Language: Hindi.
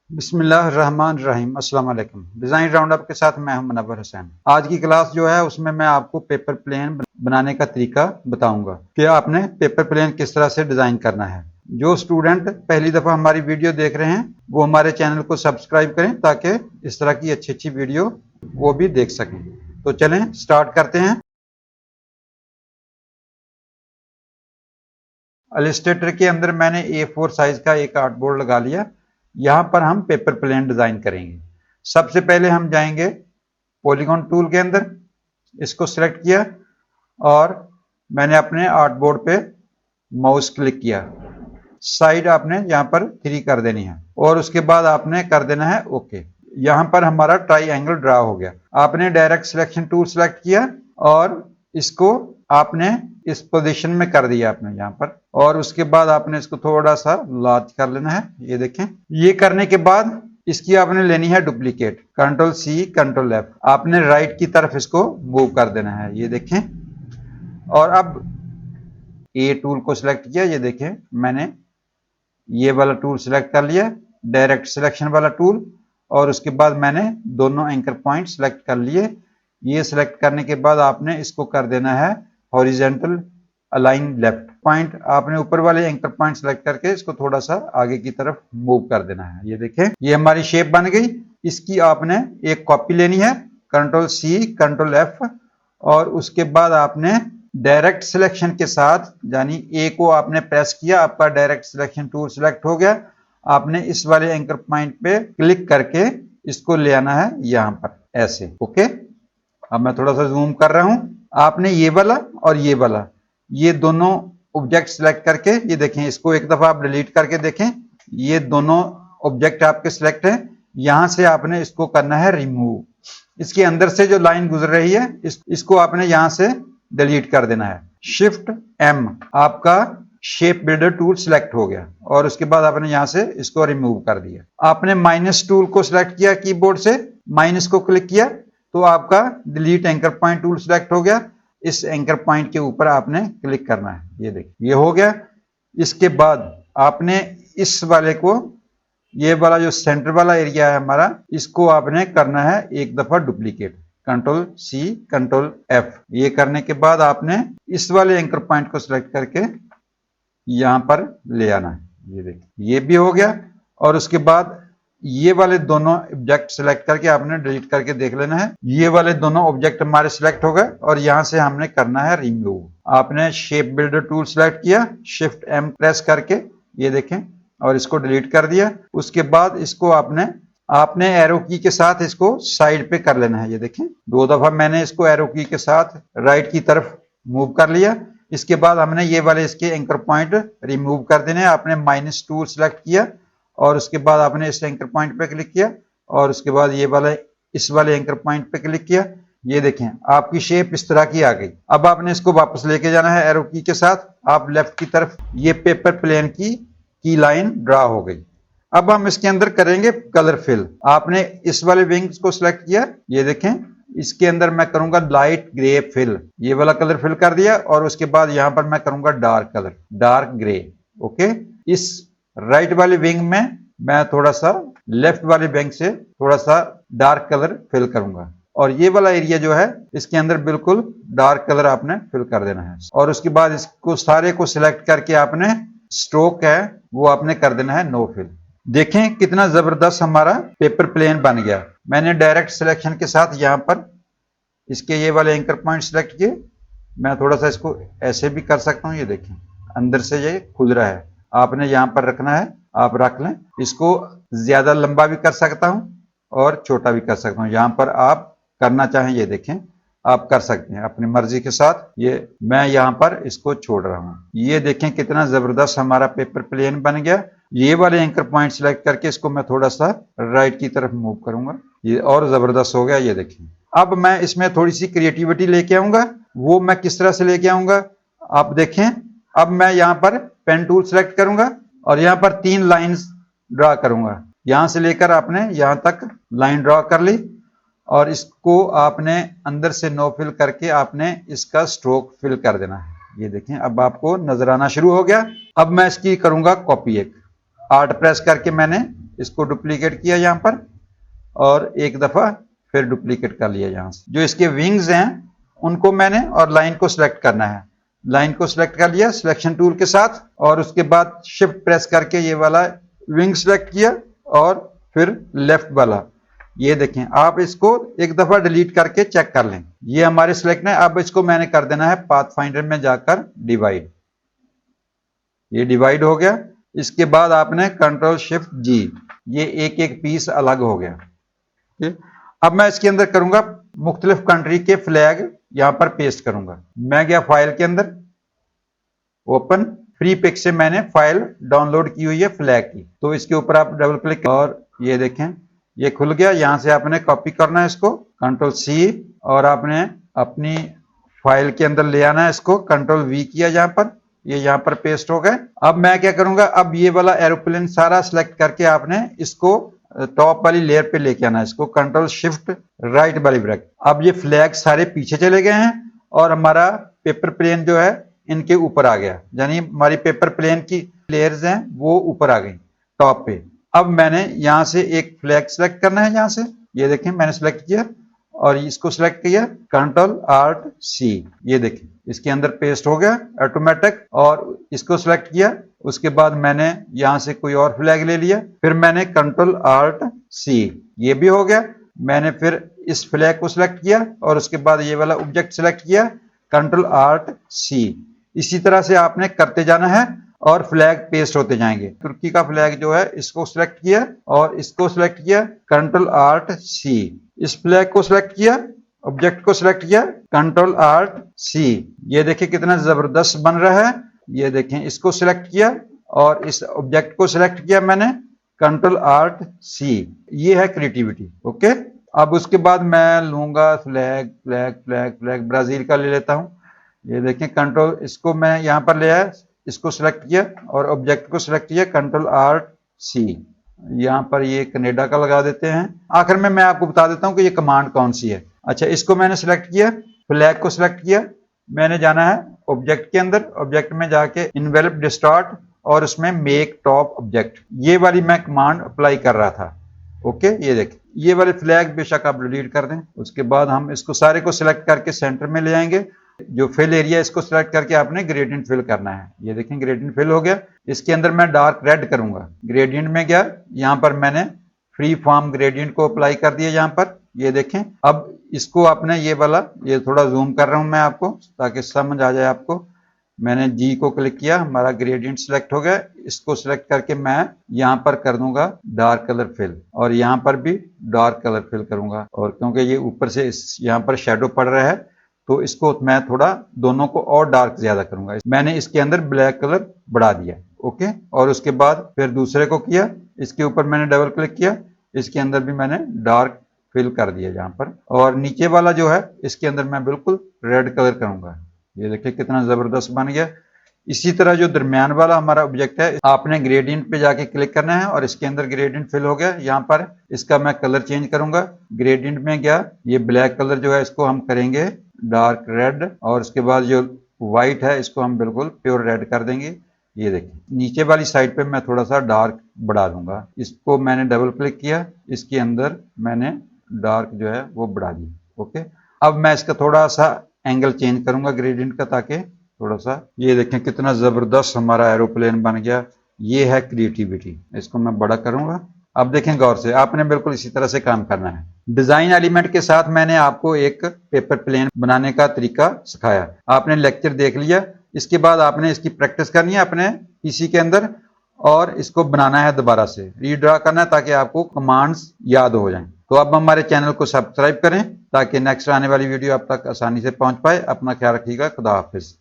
बिस्मिल्लाहिर्रहमानिर्रहीम। अस्सलाम वालेकुम। डिज़ाइन राउंडअप के साथ मैं हूं मुनव्वर हुसैन। आज की क्लास जो है उसमें मैं आपको पेपर प्लेन बनाने का तरीका बताऊंगा कि आपने पेपर प्लेन किस तरह से डिज़ाइन करना है। जो स्टूडेंट पहली दफ़ा हमारी वीडियो देख रहे हैं वो हमारे चैनल को सब्सक्राइब करें ताकि इस तरह की अच्छी अच्छी वीडियो वो भी देख सकें। तो चलें स्टार्ट करते हैं। इलस्ट्रेटर के अंदर मैंने A4 साइज का एक आर्टबोर्ड लगा लिया। यहां पर हम पेपर प्लेन डिजाइन करेंगे। सबसे पहले हम जाएंगे पॉलीगॉन टूल के अंदर, इसको सिलेक्ट किया और मैंने अपने आर्टबोर्ड पे माउस क्लिक किया। साइड आपने यहां पर 3 कर देनी है और उसके बाद आपने कर देना है ओके। यहां पर हमारा ट्राइंगल ड्रा हो गया। आपने डायरेक्ट सिलेक्शन टूल सेलेक्ट किया और इसको आपने इस पोजीशन में कर दिया आपने यहां पर, और उसके बाद आपने इसको थोड़ा सा लार्ज कर लेना है। ये देखें, ये करने के बाद इसकी आपने लेनी है duplicate. Control C control F, आपने राइट की तरफ इसको मूव कर देना है। ये देखें, और अब ए टूल को सिलेक्ट किया। ये देखें, मैंने ये वाला टूल सिलेक्ट कर लिया, डायरेक्ट सिलेक्शन वाला टूल, और उसके बाद मैंने दोनों एंकर पॉइंट सिलेक्ट कर लिए। ये सिलेक्ट करने के बाद आपने इसको कर देना है हॉरिजॉन्टल अलाइन लेफ्ट। पॉइंट आपने ऊपर वाले एंकर पॉइंट सिलेक्ट करके इसको थोड़ा सा आगे की तरफ मूव कर देना है। ये देखें, ये हमारी शेप बन गई। इसकी आपने एक कॉपी लेनी है, कंट्रोल सी कंट्रोल एफ, और उसके बाद आपने डायरेक्ट सिलेक्शन के साथ, यानी ए को आपने प्रेस किया, आपका डायरेक्ट सिलेक्शन टूल सिलेक्ट हो गया। आपने इस वाले एंकर पॉइंट पे क्लिक करके इसको ले आना है यहां पर ऐसे। ओके, अब मैं थोड़ा सा जूम कर रहा हूं। आपने ये वाला और ये वाला, ये दोनों ऑब्जेक्ट सिलेक्ट करके, ये देखें, इसको एक दफा आप डिलीट करके देखें। ये दोनों ऑब्जेक्ट आपके सिलेक्ट हैं। यहां से आपने इसको करना है रिमूव। इसके अंदर से जो लाइन गुजर रही है इसको आपने यहां से डिलीट कर देना है। शिफ्ट एम, आपका शेप बिल्डर टूल सिलेक्ट हो गया, और उसके बाद आपने यहां से इसको रिमूव कर दिया। आपने माइनस टूल को सिलेक्ट किया, कीबोर्ड से माइनस को क्लिक किया तो आपका delete anchor point tool select हो गया। इस एंकर पॉइंट के ऊपर आपने क्लिक करना है। ये देखिए, ये हो गया। इसके बाद आपने इस वाले को, ये वाला जो सेंटर वाला एरिया है हमारा, इसको आपने करना है एक दफा duplicate. Control C control F. ये करने के बाद आपने इस वाले एंकर पॉइंट को सिलेक्ट करके यहां पर ले आना है। ये देखिए, ये भी हो गया। और उसके बाद ये वाले दोनों ऑब्जेक्ट सिलेक्ट करके आपने डिलीट करके देख लेना है। ये वाले दोनों ऑब्जेक्ट हमारे सिलेक्ट हो गए, और यहां से हमने करना है रिमूव। आपने शेप बिल्डर टूल सिलेक्ट किया, शिफ्ट एम प्रेस करके, ये देखें, और इसको डिलीट कर दिया। उसके बाद इसको आपने एरो की के साथ इसको साइड पे कर लेना है। ये देखें, 2 दफा मैंने इसको एरो की के साथ राइट की तरफ मूव कर लिया। इसके बाद हमने ये वाले इसके एंकर पॉइंट रिमूव कर देने। आपने माइनस टूल सिलेक्ट किया, और उसके बाद आपने इस एंकर पॉइंट पे क्लिक किया, और उसके बाद ये वाला इस वाले एंकर पॉइंट पे क्लिक किया। ये देखें, आपकी शेप इस तरह की आ गई। अब आपने इसको वापस लेके जाना है एरो की के साथ। आप लेफ्ट की तरफ, ये पेपर प्लेन की लाइन ड्रा हो गई। अब हम इसके अंदर करेंगे कलर फिल। आपने इस वाले विंग्स को सिलेक्ट किया। ये देखें, इसके अंदर मैं करूंगा लाइट ग्रे फिल। ये वाला कलर फिल कर दिया, और उसके बाद यहां पर मैं करूंगा dark colour, dark grey. Okay, इस राइट वाले विंग में मैं थोड़ा सा लेफ्ट वाले विंग से थोड़ा सा डार्क कलर फिल करूंगा, और ये वाला एरिया जो है इसके अंदर बिल्कुल डार्क कलर आपने फिल कर देना है। और उसके बाद इसको सारे को सिलेक्ट करके आपने स्ट्रोक है वो आपने कर देना है नो फिल। देखें कितना जबरदस्त हमारा पेपर प्लेन बन गया। मैंने डायरेक्ट सिलेक्शन के साथ यहां पर इसके ये वाले एंकर पॉइंट सिलेक्ट किए। मैं थोड़ा सा इसको ऐसे भी कर सकता हूं। ये देखें, अंदर से ये खुल रहा है। आपने यहां पर रखना है, आप रख लें। इसको ज्यादा लंबा भी कर सकता हूं और छोटा भी कर सकता हूं। यहां पर आप करना चाहें, ये देखें, आप कर सकते हैं अपनी मर्जी के साथ। ये मैं यहां पर इसको छोड़ रहा हूं। ये देखें कितना जबरदस्त हमारा पेपर प्लेन बन गया। ये वाले एंकर पॉइंट सिलेक्ट करके इसको मैं थोड़ा सा राइट की तरफ मूव करूंगा। ये और जबरदस्त हो गया। ये देखें, अब मैं इसमें थोड़ी सी क्रिएटिविटी लेके आऊंगा। वो मैं किस तरह से लेके आऊंगा आप देखें। अब मैं यहां पर पेन टूल सिलेक्ट करूंगा, और यहां पर 3 लाइंस ड्रा करूंगा। यहां से लेकर आपने यहां तक लाइन ड्रा कर ली, और इसको आपने अंदर से नो फिल करके आपने इसका स्ट्रोक फिल कर देना है। ये देखें, अब आपको नजर आना शुरू हो गया। अब मैं इसकी करूंगा कॉपी। एक आर्ट प्रेस करके मैंने इसको डुप्लीकेट किया यहाँ पर और एक दफा फिर डुप्लीकेट कर लिया यहाँ से। जो इसके विंग्स हैं उनको मैंने और लाइन को सिलेक्ट करना है, लाइन को सिलेक्ट कर लिया सिलेक्शन टूल के साथ और उसके बाद शिफ्ट प्रेस करके ये वाला विंग सिलेक्ट किया और फिर लेफ्ट वाला। ये देखें, आप इसको एक दफा डिलीट करके चेक कर लें। ये हमारे सिलेक्ट है। अब इसको मैंने कर देना है पाथफाइंडर में जाकर डिवाइड। ये डिवाइड हो गया। इसके बाद आपने कंट्रोल शिफ्ट जी, ये एक एक पीस अलग हो गया। ठीक, अब मैं इसके अंदर करूंगा मुख्तलिफ कंट्री के फ्लैग यहां पर पेस्ट करूंगा। मैं गया फाइल के अंदर, ओपन, फ्री पिक से मैंने फाइल डाउनलोड की हुई है फ्लैग की, तो इसके ऊपर आप डबल क्लिक और ये देखें ये खुल गया। यहां से आपने कॉपी करना है इसको, कंट्रोल सी, और आपने अपनी फाइल के अंदर ले आना है इसको, कंट्रोल वी किया यहाँ पर, ये यहाँ पर पेस्ट हो गए। अब मैं क्या करूंगा, अब ये वाला एरोप्लेन सारा सिलेक्ट करके आपने इसको टॉप वाली लेयर पे लेके आना है, इसको कंट्रोल शिफ्ट राइट वाली ब्रैकेट। अब ये फ्लैग सारे पीछे चले गए हैं और हमारा पेपर प्लेन जो है इनके ऊपर आ गया, यानी हमारी पेपर प्लेन की लेयर्स हैं वो ऊपर आ गई टॉप पे। अब मैंने यहां से एक फ्लैग सिलेक्ट करना है, यहां से ये देखें मैंने सिलेक्ट किया और इसको सिलेक्ट किया कंट्रोल आल्ट सी, ये देखें इसके अंदर पेस्ट हो गया ऑटोमेटिक। और इसको सिलेक्ट किया, उसके बाद मैंने यहां से कोई और फ्लैग ले लिया, फिर मैंने कंट्रोल आल्ट सी, ये भी हो गया। मैंने फिर इस फ्लैग को सिलेक्ट किया और उसके बाद ये वाला ऑब्जेक्ट सिलेक्ट किया कंट्रोल आल्ट सी। इसी तरह से आपने करते जाना है और फ्लैग पेस्ट होते जाएंगे। तुर्की का फ्लैग जो है इसको सिलेक्ट किया और इसको सिलेक्ट किया कंट्रोल आल्ट सी, इस फ्लैग को सिलेक्ट किया, ऑब्जेक्ट को सिलेक्ट किया कंट्रोल आल्ट सी। ये देखिए कितना जबरदस्त बन रहा है। ये देखें इसको सिलेक्ट किया और इस ऑब्जेक्ट को सिलेक्ट किया मैंने कंट्रोल आल्ट सी। ये है क्रिएटिविटी। ओके, अब उसके बाद मैं लूंगा flag flag flag flag Brazil का ले लेता हूं। ये देखें कंट्रोल, इसको मैं यहां पर ले आया, इसको सिलेक्ट किया और ऑब्जेक्ट को सिलेक्ट किया कंट्रोल आल्ट सी। यहां पर ये कनाडा का लगा देते हैं। आखिर में मैं आपको बता देता हूं कि ये कमांड कौन सी है। अच्छा, इसको मैंने सिलेक्ट किया, फ्लैग को सिलेक्ट किया, मैंने जाना है ऑब्जेक्ट के अंदर, ऑब्जेक्ट में जाके इन्वेलप डिस्टॉर्ट और उसमें मेक टॉप ऑब्जेक्ट, ये वाली मैं कमांड अप्लाई कर रहा था। ओके, ये देखें ये वाले फ्लैग बेशक आप डिलीट कर दें। उसके बाद हम इसको सारे को सिलेक्ट करके सेंटर में ले आएंगे। जो फिल एरिया इसको सिलेक्ट करके आपने ग्रेडियंट फिल करना है। ये देखें ग्रेडियंट फिल हो गया। इसके अंदर मैं डार्क रेड करूंगा। ग्रेडियंट में गया, यहां पर मैंने फ्री फॉर्म ग्रेडियंट को अप्लाई कर दिया यहां पर। ये देखें, अब इसको आपने ये वाला, ये थोड़ा जूम कर रहा हूं मैं आपको ताकि समझ आ जाए आपको। मैंने जी को क्लिक किया, हमारा ग्रेडियंट सिलेक्ट हो गया। इसको सिलेक्ट करके मैं यहां पर कर दूंगा डार्क कलर फिल और यहां पर भी डार्क कलर फिल करूंगा। और क्योंकि ये ऊपर से यहां पर शेडो पड़ रहा है तो इसको मैं थोड़ा दोनों को और डार्क ज्यादा करूंगा। मैंने इसके अंदर ब्लैक कलर बढ़ा दिया। ओके, और उसके बाद फिर दूसरे को किया, इसके ऊपर मैंने डबल क्लिक किया, इसके अंदर भी मैंने डार्क फिल कर दिया यहाँ पर। और नीचे वाला जो है इसके अंदर मैं बिल्कुल रेड कलर करूंगा। ये देखिए कितना जबरदस्त बन गया। इसी तरह जो दरमियान वाला हमारा ऑब्जेक्ट है, आपने ग्रेडियंट पे जाके क्लिक करना है और इसके अंदर ग्रेडियंट फिल हो गया। यहाँ पर इसका मैं कलर चेंज करूंगा। ग्रेडियंट में गया, ये ब्लैक कलर जो है इसको हम करेंगे डार्क रेड और उसके बाद जो व्हाइट है इसको हम बिल्कुल प्योर रेड कर देंगे। ये देखिए नीचे वाली साइड पे मैं थोड़ा सा डार्क बढ़ा दूंगा। इसको मैंने डबल क्लिक किया, इसके अंदर मैंने डार्क जो है वो बढ़ा दी। ओके, अब मैं इसका थोड़ा सा एंगल चेंज करूंगा ग्रेडियंट का ताकि थोड़ा सा, ये देखें कितना जबरदस्त हमारा एरोप्लेन बन गया। ये है क्रिएटिविटी। इसको मैं बड़ा करूंगा। अब देखें गौर से, आपने बिल्कुल इसी तरह से काम करना है। डिजाइन एलिमेंट के साथ मैंने आपको एक पेपर प्लेन बनाने का तरीका सिखाया। आपने लेक्चर देख लिया, इसके बाद आपने इसकी प्रैक्टिस करनी है अपने पीसी के अंदर और इसको बनाना है, दोबारा से रीड्रा करना है ताकि आपको कमांड्स याद हो जाएं। तो अब हमारे चैनल को सब्सक्राइब करें ताकि नेक्स्ट आने वाली वीडियो आप तक आसानी से पहुंच पाए। अपना ख्याल रखिएगा। खुदा हाफिज।